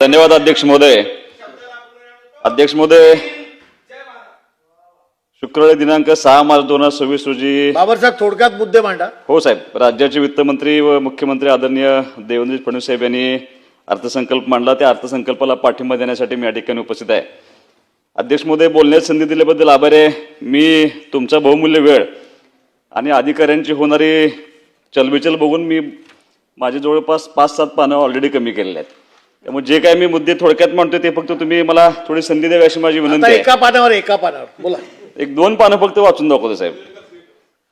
धन्यवाद अध्यक्ष महोदय. अध्यक्ष महोदय, शुक्रवारी दिनांक 6 मार्च 2026 रोजी बाबरसाहेब थोडक्यात मुद्दे मांडा. हो साहेब, राज्याचे वित्तमंत्री व मुख्यमंत्री आदरणीय देवेंद्र फडणवीस साहेब यांनी अर्थसंकल्प मांडला. त्या अर्थसंकल्पाला पाठिंबा देण्यासाठी मी या ठिकाणी उपस्थित आहे. अध्यक्ष महोदय, बोलण्याची संधी दिल्याबद्दल आभारी आहे. मी तुमचा बहुमूल्य वेळ आणि अधिकाऱ्यांची होणारी चलबिचल बघून मी माझे जवळपास 5-7 पानं ऑलरेडी कमी केलेले आहेत. त्यामुळे जे काय मी मुद्दे थोडक्यात मांडतोय ते फक्त तुम्ही मला थोडी संधी द्यावी अशी माझी विनंती आहे. एका पानावर बोला. 1-2 पानं फक्त वाचून दाखवतो साहेब.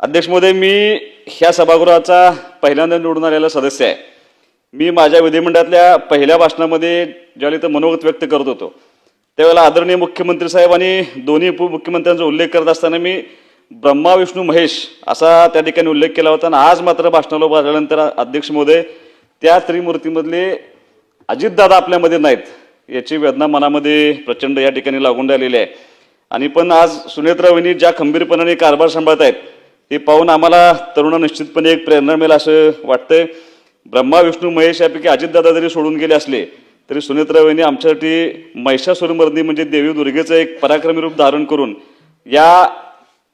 अध्यक्ष महोदय, मी ह्या सभागृहाचा पहिल्यांदा निवडून आलेला सदस्य आहे. मी माझ्या विधिमंडळातल्या पहिल्या भाषणामध्ये ज्यावेळी इथं मनोगत व्यक्त करत होतो त्यावेळेला आदरणीय मुख्यमंत्री साहेब आणि दोन्ही उपमुख्यमंत्र्यांचा उल्लेख करत असताना मी ब्रह्मा विष्णू महेश असा त्या ठिकाणी उल्लेख केला होता. आणि आज मात्र भाषणाला उभा झाल्यानंतर अध्यक्ष महोदय, त्या त्रिमूर्तीमधले अजितदादा आपल्यामध्ये नाहीत याची वेदना मनामध्ये प्रचंड या ठिकाणी लागून राहिलेली आहे. आणि पण आज सुनेत्रा वहिनी ज्या खंबीरपणाने कारभार सांभाळत आहेत ते पाहून आम्हाला तरुणांना निश्चितपणे एक प्रेरणा मिळेल असं वाटतंय. ब्रह्मा विष्णू महेश यापैकी अजितदादा जरी सोडून गेले असले तरी सुनेत्रा वहिनी आमच्यासाठी महिषासुरमर्दिनी म्हणजे देवी दुर्गेचं एक पराक्रमी रूप धारण करून या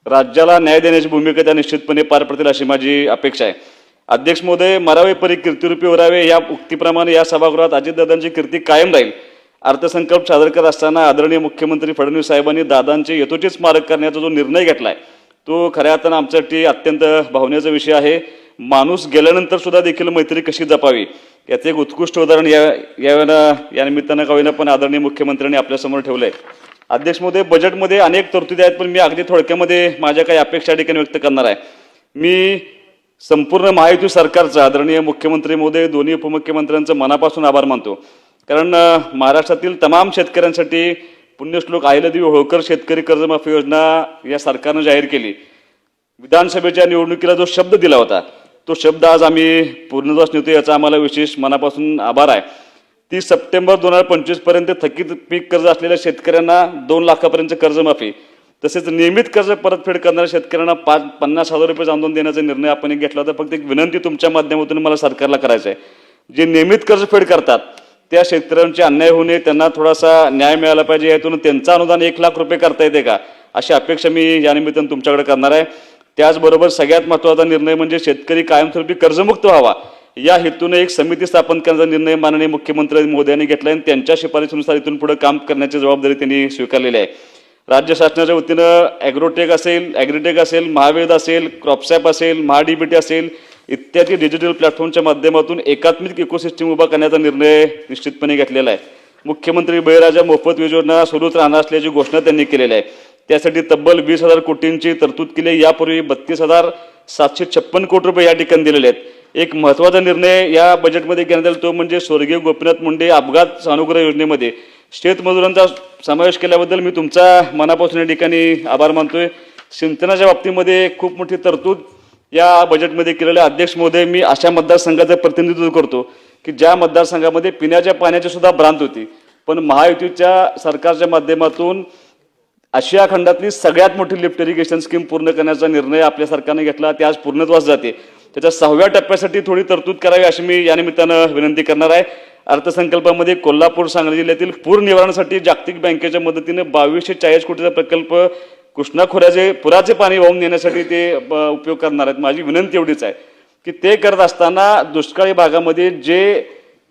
राज्याला न्याय देण्याची भूमिका त्या निश्चितपणे पार पडतील अशी माझी अपेक्षा आहे. अध्यक्ष महोदय, मरावे परी कीर्तिरूपी उरावे या उक्तीप्रमाणे या सभागृहात अजितदादांची कीर्ती कायम राहील. अर्थसंकल्प सादर करत असताना आदरणीय मुख्यमंत्री फडणवीस साहेबांनी दादांचे यथोचित स्मारक करण्याचा जो निर्णय घेतलाय तो खऱ्या अर्थानं आमच्यासाठी अत्यंत भावनेचा विषय आहे. माणूस गेल्यानंतर सुद्धा देखील मैत्री कशी जपावी याचे एक उत्कृष्ट उदाहरण या निमित्तानं का होईना पण आदरणीय मुख्यमंत्र्यांनी आपल्यासमोर ठेवलंय. अध्यक्ष महोदय, बजेटमध्ये अनेक तरतुदी आहेत पण मी अगदी थोडक्यामध्ये माझ्या काही अपेक्षा ठिकाणी व्यक्त करणार आहे. मी संपूर्ण महायुती सरकारचा आदरणीय मुख्यमंत्री महोदय दोन्ही उपमुख्यमंत्र्यांचं मनापासून आभार मानतो. कारण महाराष्ट्रातील तमाम शेतकऱ्यांसाठी पुण्यश्लोक अहिल्यादेवी होळकर शेतकरी कर्जमाफी योजना या सरकारनं जाहीर केली. विधानसभेच्या निवडणुकीला जो शब्द दिला होता तो शब्द आज आम्ही पूर्णत्वास नेतो याचा आम्हाला विशेष मनापासून आभार आहे. 30 सप्टेंबर 2025 पर्यंत थकीत पीक कर्ज असलेल्या शेतकऱ्यांना 2 लाखापर्यंत कर्जमाफी तसेच नियमित कर्ज परतफेड करणाऱ्या शेतकऱ्यांना 50,000 रुपये अनुदान देण्याचा निर्णय आपण घेतला होता. फक्त एक विनंती तुमच्या माध्यमातून मला सरकारला करायचं आहे, जे नियमित कर्जफेड करतात त्या शेतकऱ्यांचे अन्याय होऊ नये, त्यांना थोडासा न्याय मिळाला पाहिजे. यातून त्यांचं अनुदान 1 लाख रुपये करता येते का अशी अपेक्षा मी या निमित्तानं तुमच्याकडे करणार आहे. त्याचबरोबर सगळ्यात महत्त्वाचा निर्णय म्हणजे शेतकरी कायमस्वरूपी कर्जमुक्त व्हावा या हेतूने एक समिती स्थापन करण्याचा निर्णय माननीय मुख्यमंत्री महोदयांनी घेतला आणि त्यांच्या शिफारशीनुसार इथून पुढे काम करण्याची जबाबदारी त्यांनी स्वीकारलेली आहे. राज्य शासनाच्या वतीनं ॲग्रोटेक असेल, ॲग्रीटेक असेल, महावेद असेल, क्रॉपसॅप असेल, महाडीबीटी असेल इत्यादी डिजिटल प्लॅटफॉर्मच्या माध्यमातून एकात्मिक इकोसिस्टीम उभा करण्याचा निर्णय निश्चितपणे घेतलेला आहे. मुख्यमंत्री बळीराजा मोफत वीज योजना सुरूच राहणार असल्याची घोषणा त्यांनी केलेली आहे. त्यासाठी तब्बल 20,000 कोटींची तरतूद केली. यापूर्वी 32,756 कोटी रुपये या ठिकाणी दिलेले आहेत. एक महत्त्वाचा निर्णय या बजेटमध्ये घेण्यात आला तो म्हणजे स्वर्गीय गोपीनाथ मुंडे अपघात सानुग्रह योजनेमध्ये शेतमजुरांचा समावेश केल्याबद्दल मी तुमचा मनापासून या ठिकाणी आभार मानतोय. सिंचनाच्या बाबतीमध्ये खूप मोठी तरतूद या बजेटमध्ये केलेल्या. अध्यक्ष महोदय, मी अशा मतदारसंघाचं प्रतिनिधित्व करतो की ज्या मतदारसंघामध्ये पिण्याच्या पाण्याची सुद्धा भ्रांत होती, पण महायुतीच्या सरकारच्या माध्यमातून आशिया खंडातली सगळ्यात मोठी लिफ्ट इरिगेशन स्कीम पूर्ण करण्याचा निर्णय आपल्या सरकारने घेतला. ते आज पूर्णत्वास जाते. त्याच्या 6व्या टप्प्यासाठी थोडी तरतूद करावी अशी मी या निमित्तानं विनंती करणार आहे. अर्थसंकल्पामध्ये कोल्हापूर सांगली जिल्ह्यातील पूर निवारणासाठी जागतिक बँकेच्या मदतीने 2240 कोटीचा प्रकल्प कृष्णा खोऱ्याचे पुराचे पाणी वाहून नेण्यासाठी ते उपयोग करणार आहेत. माझी विनंती एवढीच आहे की ते करत असताना दुष्काळी भागामध्ये जे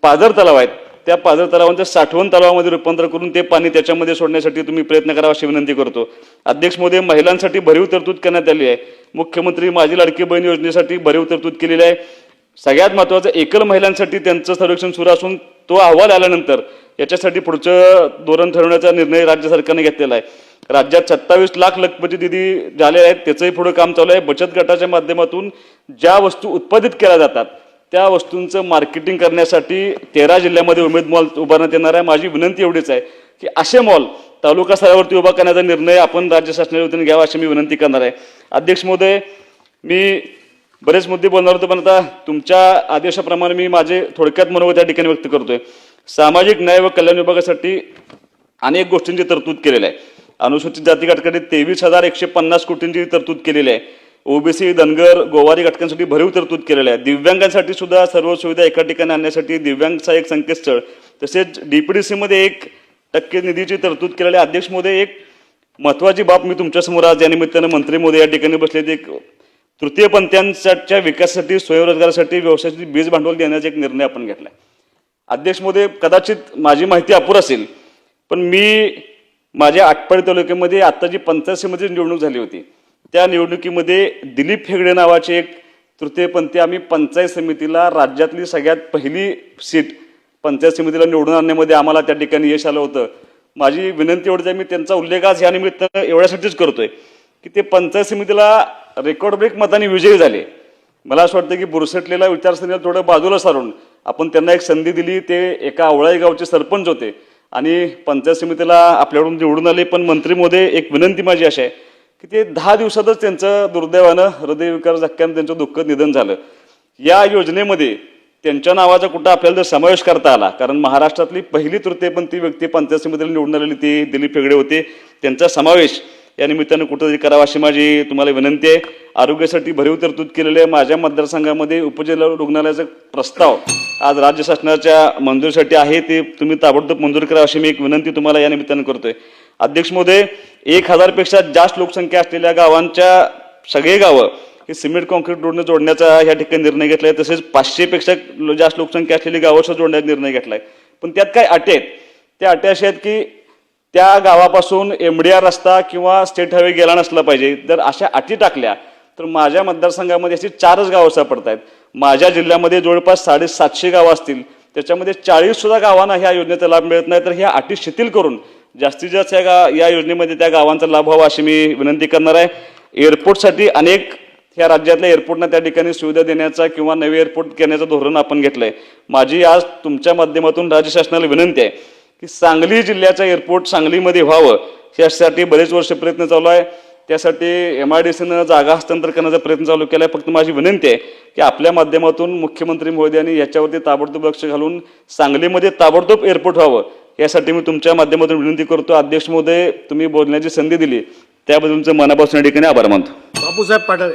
पाझर तलाव आहेत त्या पाझर तलावांचं साठवण तलावामध्ये रूपांतर करून ते पाणी त्याच्यामध्ये सोडण्यासाठी तुम्ही प्रयत्न करावा अशी विनंती करतो. अध्यक्ष महोदय, महिलांसाठी भरीव तरतूद करण्यात आली आहे. मुख्यमंत्री माझी लाडकी बहीण योजनेसाठी भरीव तरतूद केलेली आहे. सगळ्यात महत्त्वाचं एकल महिलांसाठी त्यांचं सर्वेक्षण सुरू असून तो अहवाल आल्यानंतर याच्यासाठी पुढचं धोरण ठरवण्याचा निर्णय राज्य सरकारने घेतलेला आहे. राज्यात 27 लाख लखपती दिदी झाले आहेत, त्याचंही पुढे काम चालू आहे. बचत गटाच्या माध्यमातून ज्या वस्तू उत्पादित केल्या जातात त्या वस्तूंचं मार्केटिंग करण्यासाठी 13 जिल्ह्यामध्ये उमेद मॉल उभारण्यात येणार आहे. माझी विनंती एवढीच आहे की असे मॉल तालुका स्तरावरती उभा करण्याचा निर्णय आपण राज्य शासनाच्या वतीने घ्यावा अशी मी विनंती करणार आहे. अध्यक्ष महोदय, मी बरेच मुद्दे बोलणार होतो पण आता तुमच्या आदेशाप्रमाणे मी माझे थोडक्यात मनोगत या ठिकाणी व्यक्त करतोय. सामाजिक न्याय व कल्याण विभागासाठी अनेक गोष्टींची तरतूद केलेली आहे. अनुसूचित जाती गटाकडे 23,150 कोटींची तरतूद केलेली आहे. ओबीसी, धनगर, गोवारी घटकांसाठी भरीव तरतूद केलेली आहे. दिव्यांगांसाठी सुद्धा सर्व सुविधा एका ठिकाणी आणण्यासाठी दिव्यांगचा एक संकेतस्थळ तसेच DPDC मध्ये 1% निधीची तरतूद केलेल्या अध्यक्ष महोदय एक महत्वाची बाब मी तुमच्यासमोर आज या निमित्तानं मंत्री महोदय या ठिकाणी बसले एक तृतीयपंथीयांच्या विकासासाठी स्वयंरोजगारासाठी व्यवसायासाठी बीज भांडवल देण्याचा एक निर्णय आपण घेतला. अध्यक्ष महोदय कदाचित माझी माहिती अपुरी असेल पण मी माझ्या आटपाडी तालुक्यामध्ये आता जी पंचायत समितीची निवडणूक झाली होती त्या निवडणुकीमध्ये दिलीप हेगडे नावाचे एक तृतीयपंथी आम्ही पंचायत समितीला राज्यातली सगळ्यात पहिली सीट पंचायत समितीला निवडून आणण्यामध्ये आम्हाला त्या ठिकाणी यश आलं होतं. माझी विनंती एवढीच आहे, मी त्यांचा उल्लेख आज या निमित्तानं एवढ्यासाठीच करतोय की ते पंचायत समितीला रेकॉर्ड ब्रेक मताने विजयी झाले. मला असं वाटतं की बुरसटलेला विचारसरणीला थोडं बाजूला सारून आपण त्यांना एक संधी दिली. ते एका आवळाई गावचे सरपंच होते आणि पंचायत समितीला आपल्याकडून निवडून आले. पण मंत्री महोदय एक विनंती माझी अशी आहे की ते 10 दिवसातच त्यांचं दुर्दैवानं हृदयविकार झटक्यानं त्यांचं दुःखद निधन झालं. या योजनेमध्ये त्यांच्या नावाचा कुठं आपल्याला जर समावेश करता आला, कारण महाराष्ट्रातली पहिली तृतीयपंथी व्यक्ती पंचायत समितीला निवडून आलेली ती दिलीप हेगडे होते, त्यांचा समावेश या निमित्तानं कुठंतरी करावा अशी माझी तुम्हाला विनंती आहे. आरोग्यासाठी भरीव तरतूद केलेल्या माझ्या मतदारसंघामध्ये उपजिल्हा रुग्णालयाचा प्रस्ताव आज राज्य शासनाच्या मंजुरीसाठी आहे, ते तुम्ही ताबडतोब मंजूर करा अशी मी एक विनंती तुम्हाला या निमित्तानं करतोय. अध्यक्ष महोदय 1000पेक्षा जास्त लोकसंख्या असलेल्या गावांच्या सगळे गावं हे सिमेंट कॉन्क्रीट रोडने जोडण्याचा या ठिकाणी निर्णय घेतलाय. तसेच 500पेक्षा जास्त लोकसंख्या असलेली गावांचा जोडण्याचा निर्णय घेतलाय. पण त्यात काय अटी आहेत, त्या अटी अशा आहेत की त्या गावापासून MDR रस्ता किंवा स्टेट हायवे गेला नसला पाहिजे. जर अशा अटी टाकल्या तर माझ्या मतदारसंघामध्ये अशी 4च गावं सापडत आहेत. माझ्या जिल्ह्यामध्ये जवळपास 750 गावं असतील, त्याच्यामध्ये 40 गावांना ह्या योजनेचा लाभ मिळत नाही. तर ह्या अटी शिथिल करून जास्तीत जास्त या योजनेमध्ये त्या गावांचा लाभ व्हावा अशी मी विनंती करणार आहे. एअरपोर्टसाठी अनेक ह्या राज्यातल्या एअरपोर्टना त्या ठिकाणी सुविधा देण्याचा किंवा नवे एअरपोर्ट करण्याचं धोरण आपण घेतलंय. माझी आज तुमच्या माध्यमातून राज्य शासनाला विनंती आहे की सांगली जिल्ह्याचं एअरपोर्ट सांगलीमध्ये व्हावं, यासाठी बरेच वर्ष प्रयत्न चालू आहे. त्यासाठी MIDCनं जागा हस्तांतर करण्याचा प्रयत्न चालू केला आहे. फक्त माझी विनंती आहे की आपल्या माध्यमातून मुख्यमंत्री महोदयांनी याच्यावरती ताबडतोब लक्ष घालून सांगलीमध्ये ताबडतोब एअरपोर्ट व्हावं यासाठी मी तुमच्या माध्यमातून विनंती करतो. अध्यक्ष महोदय, तुम्ही बोलण्याची संधी दिली त्याबद्दल तुमचं मनापासून या ठिकाणी आभार मानतो. बापूसाहेब पाटोळे.